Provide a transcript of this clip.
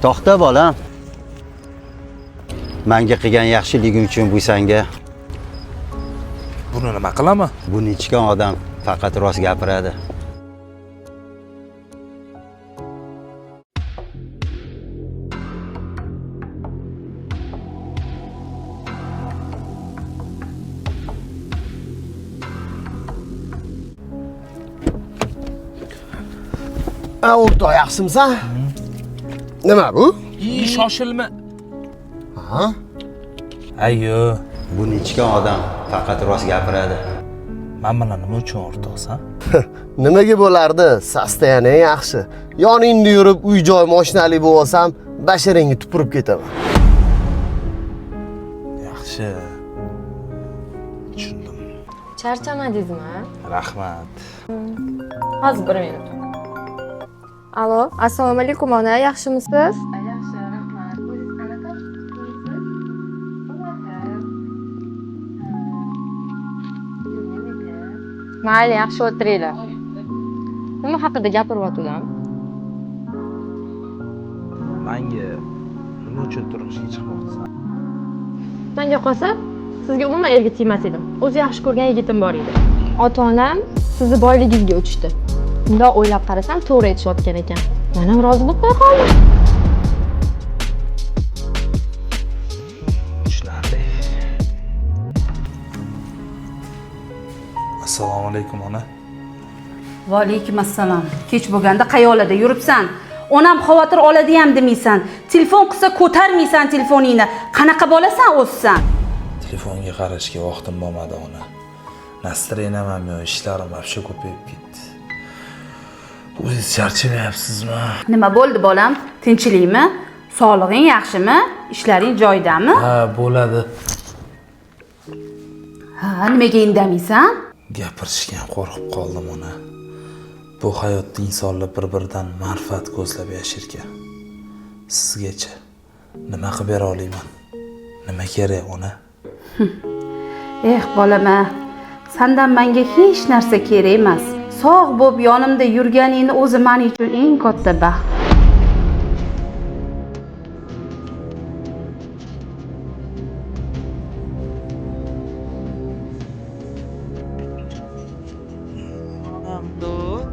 To'xta bolam. Menga qilgan yaxshiliging uchun bu senga. Buni nima qilaman? Buni ichgan odam faqat rost gapiradi. O'rtoq yaxshimisan? Nima bu? Shoshilma. Ha? Ayyo, Buni ichgan odam faqat rost gapiradi. men bilan nima uchun o'rtoqsan? Nimaga bo'lardi? Sastayani yaxshi. Yoningda yurib, uy-joy, mashinali bo'lsam, basharingga tupurib ketaman. Yaxshi. Tushundim. Charchamadingizmi? Rahmat. Hozir 1 minut. Alo, assalomu alaykum ona, yaxshimisiz? Yaxshi, rahmat. O'zingiz qanaqa? Mayli, yaxshi o'tiringlar. Nima haqida gapiryaptilar? Menga nima uchun turmushga chiqmoqchisan? Menga qolsa, sizga umuman erga tegmas edim. O'zi yaxshi ko'rgan yigitim bor edi. Ota-onam sizni boyligingizga o'tishdi. Bundoq o'ylab qarasam, to'g'ri aytishayotgan ekan. Men ham rozi bo'lib qoldim. Tushunarli. Assalomu alaykum ona. Va alaykum assalom. Kech bo'lganda qayoqlarda yuribsan? Onam xavotir oladi ham demaysan. Telefon qilsa ko'tarmaysan telefoningni. Qanaqa bo'lasan o'zsan? Telefonga qarashga vaqtim bo'lmadi ona. Настроением ham yo'q, ishlarim вообще ko'payib ketdi. O'zingiz charchamayapsizmi? Nima bo'ldi bolam? Tinchlikmi? Sog'lig'ing yaxshimi? Ishlaring joyidami? Ha, bo'ladi. Ha, nimaga indamaysan? Gapirishga qo'rqib qoldim ona. Bu hayotda insonlar bir-biridan manfaat ko'zlab yashirkan. Sizgacha nima qilib bera olaman? Nima kerak ona? Bolam-a, sendan menga hech narsa kerak emas. Sog' bo'lib yonimda yurganingni o'zi men uchun eng katta baxt.